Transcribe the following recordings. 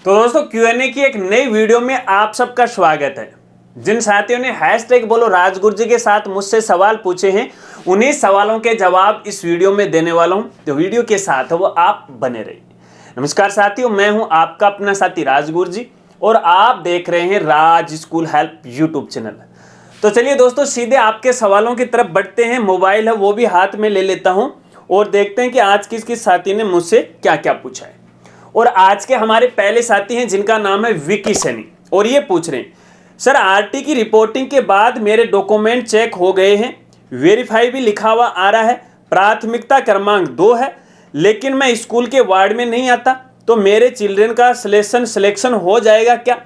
तो दोस्तों Q&A की एक नई वीडियो में आप सबका स्वागत है। जिन साथियों ने हैशटैग बोलो राजगुरु जी के साथ मुझसे सवाल पूछे हैं, उन्हीं सवालों के जवाब इस वीडियो में देने वाला हूं। तो वीडियो के साथ वो आप बने रहिए। नमस्कार साथियों, मैं हूं आपका अपना साथी राजगुरु जी और आप देख रहे हैं राज स्कूल हेल्प यूट्यूब चैनल। तो चलिए दोस्तों, सीधे आपके सवालों की तरफ बढ़ते हैं। मोबाइल है वो भी हाथ में ले लेता हूँ और देखते हैं कि आज किस साथी ने मुझसे क्या क्या पूछा है। और आज के हमारे पहले साथी हैं जिनका नाम है विकी सैनी और ये पूछ रहे हैं, सर आरटी की रिपोर्टिंग के बाद मेरे डॉक्यूमेंट चेक हो गए हैं, वेरीफाई भी लिखा हुआ आ रहा है, प्राथमिकता क्रमांक 2 है, लेकिन मैं स्कूल के वार्ड में नहीं आता, तो मेरे चिल्ड्रन का सिलेक्शन हो जाएगा क्या?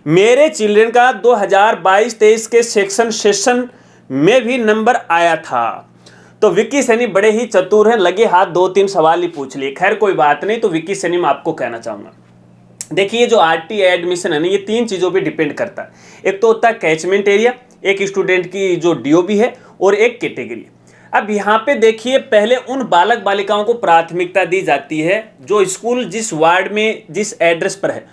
मेरे चिल्ड्रन का 2022-23 के सेशन में भी नंबर आया था। तो विक्की सैनी बड़े ही चतुर हैं, लगे हाथ 2-3 सवाल ही पूछ लिए। खैर कोई बात नहीं। तो विक्की सैनी मैं आपको कहना चाहूँगा, देखिए जो आरटी एडमिशन है ना, ये 3 चीज़ों पे डिपेंड करता है। एक तो होता है कैचमेंट एरिया, एक स्टूडेंट की जो डीओबी है और एक कैटेगरी। अब यहाँ पे देखिए, पहले उन बालक बालिकाओं को प्राथमिकता दी जाती है जो स्कूल जिस वार्ड में जिस एड्रेस पर है।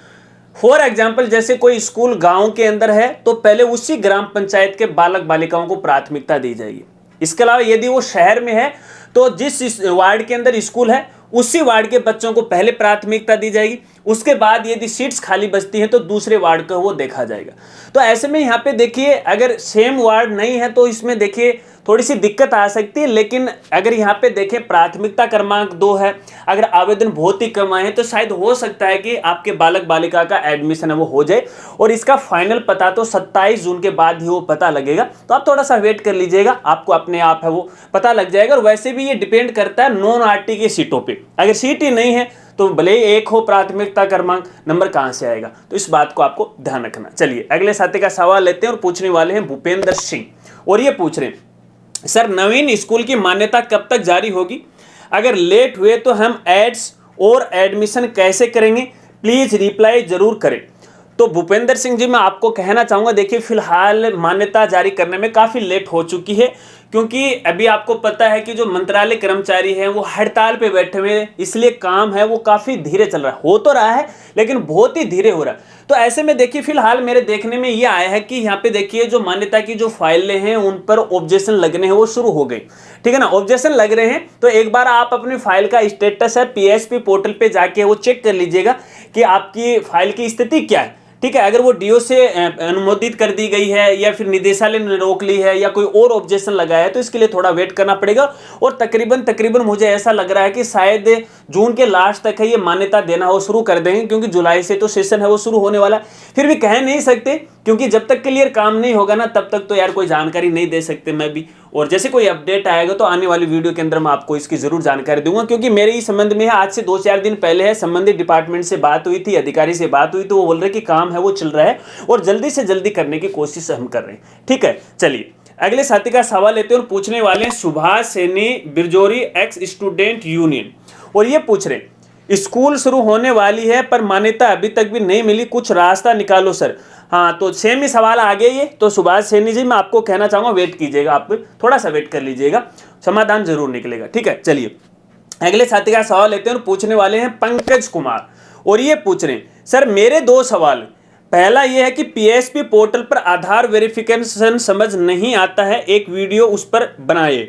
फॉर एग्जाम्पल, जैसे कोई स्कूल गाँव के अंदर है तो पहले उसी ग्राम पंचायत के बालक बालिकाओं को प्राथमिकता दी जाएगी। इसके अलावा यदि वो शहर में है तो जिस वार्ड के अंदर स्कूल है उसी वार्ड के बच्चों को पहले प्राथमिकता दी जाएगी। उसके बाद यदि सीट्स खाली बचती हैं तो दूसरे वार्ड का वो देखा जाएगा। तो ऐसे में यहाँ पे देखिए, अगर सेम वार्ड नहीं है तो इसमें देखिए थोड़ी सी दिक्कत आ सकती है। लेकिन अगर यहाँ पे देखें प्राथमिकता क्रमांक 2 है, अगर आवेदन बहुत ही कम आए हैं तो शायद हो सकता है कि आपके बालक बालिका का एडमिशन है वो हो जाए। और इसका फाइनल पता तो 27 जून के बाद ही वो पता लगेगा। तो आप थोड़ा सा वेट कर लीजिएगा, आपको अपने आप है वो पता लग जाएगा। और वैसे भी ये डिपेंड करता है नॉन आरटी की सीटों पर। अगर सीट ही नहीं है तो भले ही एक हो प्राथमिकता क्रमांक, नंबर कहां से आएगा? तो इस बात को आपको ध्यान रखना। चलिए अगले साथी का सवाल लेते हैं और पूछने वाले हैं भूपेंद्र सिंह और ये पूछ रहे हैं, सर नवीन स्कूल की मान्यता कब तक जारी होगी? अगर लेट हुए तो हम एड्स और एडमिशन कैसे करेंगे? प्लीज रिप्लाई जरूर करें। तो भूपेंद्र सिंह जी, मैं आपको कहना चाहूँगा, देखिए फिलहाल मान्यता जारी करने में काफ़ी लेट हो चुकी है, क्योंकि अभी आपको पता है कि जो मंत्रालय कर्मचारी हैं वो हड़ताल पे बैठे हुए हैं, इसलिए काम है वो काफ़ी धीरे चल रहा है। हो तो रहा है लेकिन बहुत ही धीरे हो रहा है। तो ऐसे में देखिए फिलहाल मेरे देखने में ये आया है कि यहाँ पे देखिए जो मान्यता की जो फाइलें हैं उन पर ऑब्जेक्शन लगने हैं वो शुरू हो गए। ठीक है ना, ऑब्जेक्शन लग रहे हैं। तो एक बार आप अपनी फाइल का स्टेटस है पीएसपी पोर्टल पे जाके वो चेक कर लीजिएगा कि आपकी फाइल की स्थिति क्या है। ठीक है, अगर वो डीओ से अनुमोदित कर दी गई है या फिर निदेशालय ने रोक ली है या कोई और ऑब्जेक्शन लगाया है तो इसके लिए थोड़ा वेट करना पड़ेगा। और तकरीबन मुझे ऐसा लग रहा है कि शायद जून के लास्ट तक है ये मान्यता देना वो शुरू कर देंगे, क्योंकि जुलाई से तो सेशन है वो शुरू होने वाला है। फिर भी कह नहीं सकते, क्योंकि जब तक क्लियर काम नहीं होगा ना तब तक तो यार कोई जानकारी नहीं दे सकते मैं भी। और जैसे कोई अपडेट आएगा तो आने वाली वीडियो के अंदर मैं आपको इसकी जरूर जानकारी दूंगा, क्योंकि मेरे इस संबंध में आज से 2-4 दिन पहले है संबंधित डिपार्टमेंट से बात हुई थी, अधिकारी से बात हुई, तो वो बोल रहे कि काम है वो चल रहा है और जल्दी से जल्दी करने की कोशिश हम कर रहे हैं। ठीक है, चलिए अगले साथी का सवाल लेते हैं और पूछने वाले हैं Subhash Saini, Birjori, ex student union. और ये पूछ रहे हैं, स्कूल शुरू होने वाली है पर मान्यता अभी तक भी नहीं मिली, कुछ रास्ता निकालो सर। हाँ, तो सेम ही सवाल आ गया ये। तो सुभाष सैनी जी, मैं आपको कहना चाहूँगा वेट कीजिएगा, आप थोड़ा सा वेट कर लीजिएगा, समाधान जरूर निकलेगा। ठीक है, चलिए अगले साथी का सवाल लेते हैं और पूछने वाले हैं पंकज कुमार और ये पूछ रहे हैं, सर मेरे 2 सवाल। पहला ये है कि पीएसपी पोर्टल पर आधार वेरिफिकेशन समझ नहीं आता है, एक वीडियो उस पर बनाए।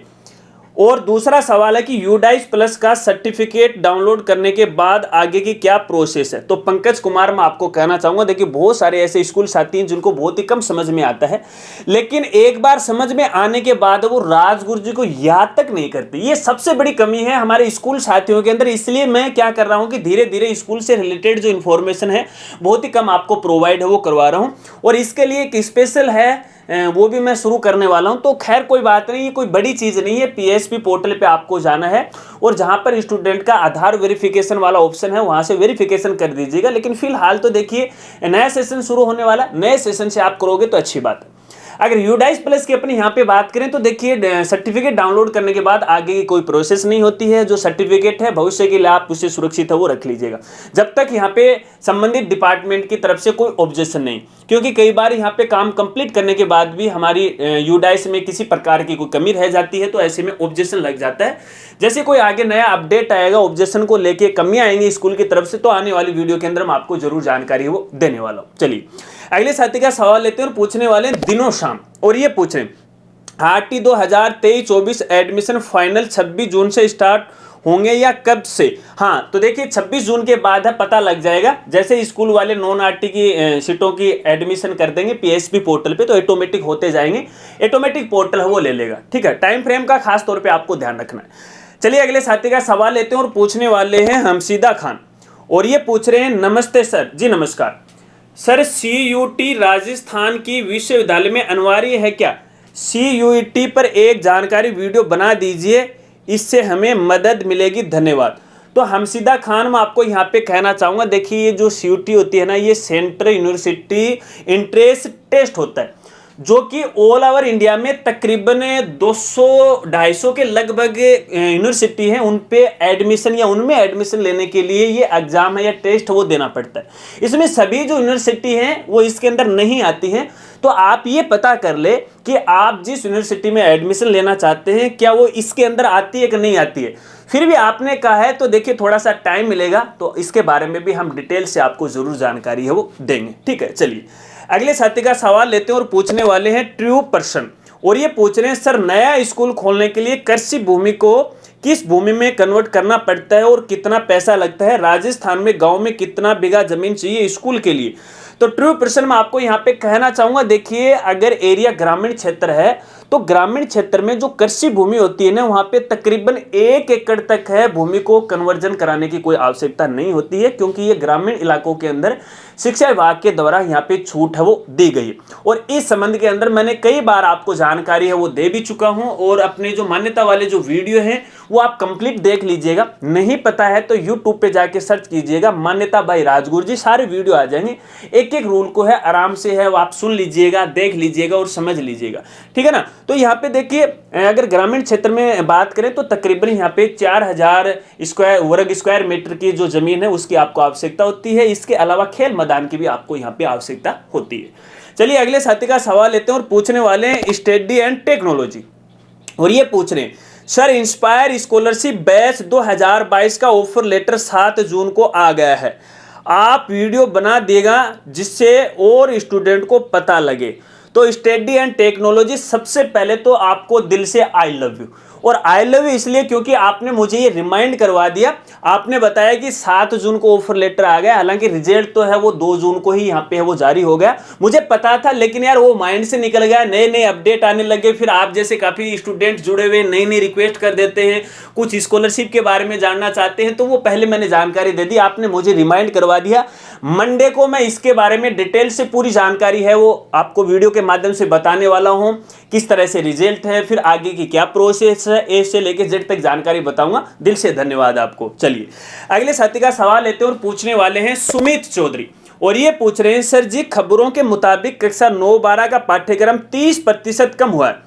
और दूसरा सवाल है कि यूडाइस प्लस का सर्टिफिकेट डाउनलोड करने के बाद आगे की क्या प्रोसेस है? तो पंकज कुमार, मैं आपको कहना चाहूँगा, देखिए बहुत सारे ऐसे स्कूल साथी हैं जिनको बहुत ही कम समझ में आता है, लेकिन एक बार समझ में आने के बाद वो राजगुरु जी को याद तक नहीं करते। ये सबसे बड़ी कमी है हमारे स्कूल साथियों के अंदर। इसलिए मैं क्या कर रहा हूँ कि धीरे धीरे स्कूल से रिलेटेड जो इन्फॉर्मेशन है बहुत ही कम आपको प्रोवाइड है वो करवा रहा हूँ। और इसके लिए एक स्पेशल है वो भी मैं शुरू करने वाला हूं। तो खैर कोई बात नहीं, ये कोई बड़ी चीज़ नहीं है। पीएसपी पोर्टल पे आपको जाना है और जहां पर स्टूडेंट का आधार वेरिफिकेशन वाला ऑप्शन है वहां से वेरिफिकेशन कर दीजिएगा। लेकिन फिलहाल तो देखिए नया सेशन शुरू होने वाला है, नए सेशन से आप करोगे तो अच्छी बात है। अगर यूडाइस प्लस की अपनी यहाँ पे बात करें तो देखिए सर्टिफिकेट डाउनलोड करने के बाद आगे की कोई प्रोसेस नहीं होती है। जो सर्टिफिकेट है भविष्य के लिए आप उसे सुरक्षित है वो रख लीजिएगा, जब तक यहाँ पे संबंधित डिपार्टमेंट की तरफ से कोई ऑब्जेक्शन नहीं। क्योंकि कई बार यहाँ पे काम कंप्लीट करने के बाद भी हमारी यूडाइस में किसी प्रकार की कोई कमी रह जाती है, तो ऐसे में ऑब्जेक्शन लग जाता है। जैसे कोई आगे नया अपडेट आएगा ऑब्जेक्शन को लेके, कमियां आएंगी स्कूल की तरफ से, तो आने वाली वीडियो के अंदर मैं आपको जरूर जानकारी वो देने वाला हूं। चलिए अगले साथी का सवाल लेते हैं और पूछने वाले हैं दिनों शाम, और ये पूछ रहे हैं आरटी 2023-24 एडमिशन फाइनल 26 जून से स्टार्ट होंगे या कब से? हाँ, तो देखिए 26 जून के बाद है, पता लग जाएगा। जैसे स्कूल वाले नॉन आरटी की सीटों की एडमिशन कर देंगे पीएसपी पोर्टल पे, तो ऑटोमेटिक होते जाएंगे, ऑटोमेटिक पोर्टल है वो ले लेगा। ठीक है, टाइम फ्रेम का खास तौर पे आपको ध्यान रखना है। चलिए अगले साथी का सवाल लेते हैं और पूछने वाले हैं हमसीदा खान, और ये पूछ रहे हैं नमस्ते सर। जी नमस्कार सर, CUT राजस्थान की विश्वविद्यालय में अनिवार्य है क्या? CUT पर एक जानकारी वीडियो बना दीजिए, इससे हमें मदद मिलेगी, धन्यवाद। तो हमसीदा खान, मैं आपको यहाँ पे कहना चाहूँगा, देखिए ये जो CUT होती है ना, ये सेंट्रल यूनिवर्सिटी इंट्रेंस टेस्ट होता है, जो कि ऑल ओवर इंडिया में तकरीबन 200-250 के लगभग यूनिवर्सिटी हैं, उन पे एडमिशन या उनमें एडमिशन लेने के लिए ये एग्जाम है या टेस्ट वो देना पड़ता है। इसमें सभी जो यूनिवर्सिटी हैं वो इसके अंदर नहीं आती हैं। तो आप ये पता कर ले कि आप जिस यूनिवर्सिटी में एडमिशन लेना चाहते हैं क्या वो इसके अंदर आती है कि नहीं आती है। फिर भी आपने कहा है तो देखिए थोड़ा सा टाइम मिलेगा, तो इसके बारे में भी हम डिटेल से आपको जरूर जानकारी है वो देंगे। ठीक है, चलिए अगले साथी का सवाल लेते हैं और पूछने वाले हैं ट्रू पर्सन, और ये पूछ रहे हैं सर, नया स्कूल खोलने के लिए कृषि भूमि को किस भूमि में कन्वर्ट करना पड़ता है और कितना पैसा लगता है? राजस्थान में गांव में कितना बीघा जमीन चाहिए स्कूल के लिए? तो ट्रू पर्सन मैं आपको यहाँ पे कहना चाहूंगा, देखिए अगर एरिया ग्रामीण क्षेत्र है तो ग्रामीण क्षेत्र में जो कृषि भूमि होती है ना, वहां पे तकरीबन 1 एकड़ तक है भूमि को कन्वर्जन कराने की कोई आवश्यकता नहीं होती है, क्योंकि ये ग्रामीण इलाकों के अंदर शिक्षा विभाग के द्वारा यहाँ पे छूट है वो दी गई है। और इस संबंध के अंदर मैंने कई बार आपको जानकारी है वो दे भी चुका हूं, और अपने जो मान्यता वाले जो वीडियो हैं वो आप कंप्लीट देख लीजिएगा। नहीं पता है तो यूट्यूब पे जाके सर्च कीजिएगा मान्यता बाई राजगुरु जी, सारे वीडियो आ जाएंगे। एक एक रूल को है आराम से है वो आप सुन लीजिएगा, देख लीजिएगा और समझ लीजिएगा, ठीक है ना। तो यहाँ पे देखिए अगर ग्रामीण क्षेत्र में बात करें तो तकरीबन यहाँ पे 4000 वर्ग स्क्वायर मीटर की जो जमीन है उसकी आपको आवश्यकता होती है। इसके अलावा खेल मैदान की भी आपको यहाँ पे आवश्यकता होती है। चलिए अगले साथी का सवाल लेते हैं और पूछने वाले हैं स्टडी एंड टेक्नोलॉजी, और ये पूछ रहे हैं सर, इंस्पायर स्कॉलरशिप बैच 2022 का ऑफर लेटर 7 जून को आ गया है, आप वीडियो बना देगा जिससे और स्टूडेंट को पता लगे। तो स्टडी एंड टेक्नोलॉजी, सबसे पहले तो आपको दिल से आई लव यू, और आई लव यू इसलिए क्योंकि आपने मुझे ये रिमाइंड करवा दिया। आपने बताया कि 7 जून को ऑफर लेटर आ गया, हालांकि रिजल्ट तो है वो 2 जून को ही यहाँ पे है वो जारी हो गया। मुझे पता था लेकिन यार वो माइंड से निकल गया, नए नए अपडेट आने लगे, फिर आप जैसे काफ़ी स्टूडेंट जुड़े हुए नई नई रिक्वेस्ट कर देते हैं, कुछ स्कॉलरशिप के बारे में जानना चाहते हैं, तो वो पहले मैंने जानकारी दे दी, आपने मुझे रिमाइंड करवा दिया। मंडे को मैं इसके बारे में डिटेल से पूरी जानकारी है वो आपको वीडियो के माध्यम से बताने वाला हूँ, किस तरह से रिजल्ट है, फिर आगे की क्या प्रोसेस है, ए से लेकर जेड तक जानकारी बताऊंगा। दिल से धन्यवाद आपको। चलिए अगले साथी का सवाल लेते हैं और पूछने वाले हैं सुमित चौधरी, और ये पूछ रहे हैं सर जी, खबरों के मुताबिक कक्षा 9-12 का पाठ्यक्रम 30% कम हुआ है,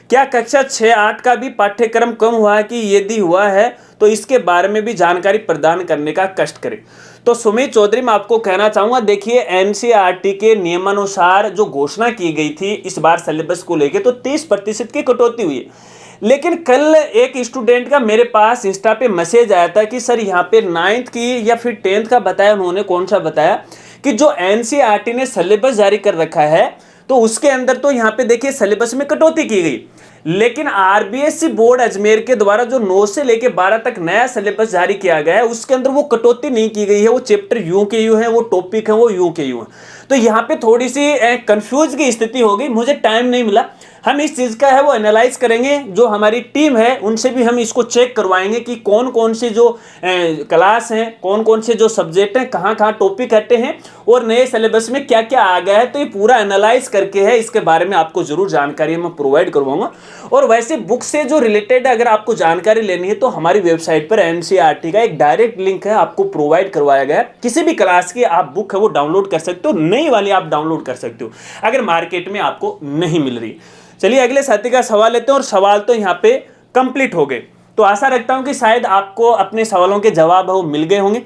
क्या कक्षा 6-8 का भी पाठ्यक्रम कम हुआ है? कि यदि हुआ है तो इसके बारे में भी जानकारी प्रदान करने का कष्ट करें। तो सुमित चौधरी मैं आपको कहना चाहूँगा, देखिए एनसीईआरटी के नियमानुसार जो घोषणा की गई थी इस बार सिलेबस को लेकर, तो 30% की कटौती हुई है। लेकिन कल एक स्टूडेंट का मेरे पास इंस्टा पे मैसेज आया था कि सर यहाँ पे 9th की या फिर 10th का बताया उन्होंने, कौन सा बताया कि जो एनसीईआरटी ने सिलेबस जारी कर रखा है तो उसके अंदर तो यहाँ पे देखिए सिलेबस में कटौती की गई, लेकिन आरबीएसई बोर्ड अजमेर के द्वारा जो 9 से लेकर 12 तक नया सिलेबस जारी किया गया है उसके अंदर वो कटौती नहीं की गई है। वो चैप्टर यूं के यूं है, वो टॉपिक है वो यूं के यूं है। तो यहाँ पे थोड़ी सी कंफ्यूज की स्थिति हो गई, मुझे टाइम नहीं मिला। हम इस चीज़ का है वो एनालाइज करेंगे, जो हमारी टीम है उनसे भी हम इसको चेक करवाएंगे कि कौन कौन से जो क्लास हैं, कौन कौन से जो सब्जेक्ट हैं, कहाँ कहाँ टॉपिक हटे हैं और नए सिलेबस में क्या क्या आ गया है। तो ये पूरा एनालाइज करके है इसके बारे में आपको जरूर जानकारी मैं प्रोवाइड करवाऊंगा। और वैसे बुक से जो रिलेटेड अगर आपको जानकारी लेनी है तो हमारी वेबसाइट पर एनसीईआरटी का एक डायरेक्ट लिंक है, आपको प्रोवाइड करवाया गया है। किसी भी क्लास की आप बुक है वो डाउनलोड कर सकते हो, नई वाली आप डाउनलोड कर सकते हो अगर मार्केट में आपको नहीं मिल रही। चलिए अगले साथी का सवाल लेते हैं, और सवाल तो यहाँ पे कंप्लीट हो गए। तो आशा रखता हूँ कि शायद आपको अपने सवालों के जवाब वो मिल गए होंगे।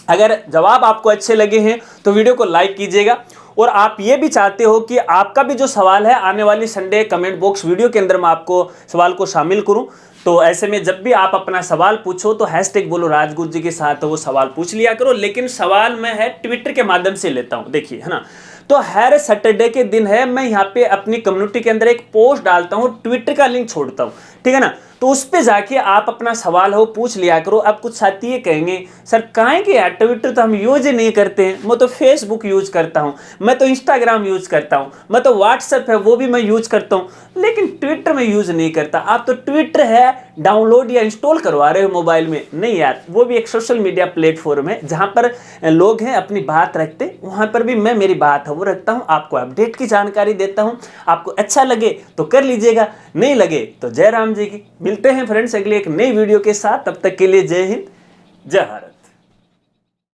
अगर जवाब आपको अच्छे लगे हैं तो वीडियो को लाइक कीजिएगा, और आप ये भी चाहते हो कि आपका भी जो सवाल है आने वाली संडे कमेंट बॉक्स वीडियो के अंदर मैं आपको सवाल को शामिल करूं, तो ऐसे में जब भी आप अपना सवाल पूछो तो हैशटैग बोलो राजगुरु जी के साथ वो सवाल पूछ लिया करो। लेकिन सवाल मैं है ट्विटर के माध्यम से लेता हूं, देखिए है ना। तो हर सैटरडे के दिन है मैं यहाँ पे अपनी कम्युनिटी के अंदर एक पोस्ट डालता हूँ, ट्विटर का लिंक छोड़ता हूँ, ठीक है ना। तो उस पे जाके आप अपना सवाल हो पूछ लिया करो। अब कुछ साथी ये कहेंगे सर काहे कि यार ट्विटर तो हम यूज ही नहीं करते हैं, मैं तो फेसबुक यूज करता हूँ, मैं तो इंस्टाग्राम यूज करता हूँ, मैं तो व्हाट्सएप है वो भी मैं यूज करता हूँ, लेकिन ट्विटर में यूज नहीं करता। आप तो ट्विटर है डाउनलोड या इंस्टॉल करवा रहे हो मोबाइल में। नहीं यार, वो भी एक सोशल मीडिया प्लेटफॉर्म है जहाँ पर लोग हैं अपनी बात रखते, वहाँ पर भी मैं मेरी बात है वो रखता हूँ, आपको अपडेट की जानकारी देता हूँ। आपको अच्छा लगे तो कर लीजिएगा, नहीं लगे तो जय राम जी की। मिलते हैं फ्रेंड्स अगले एक नई वीडियो के साथ, तब तक के लिए जय हिंद जय भारत।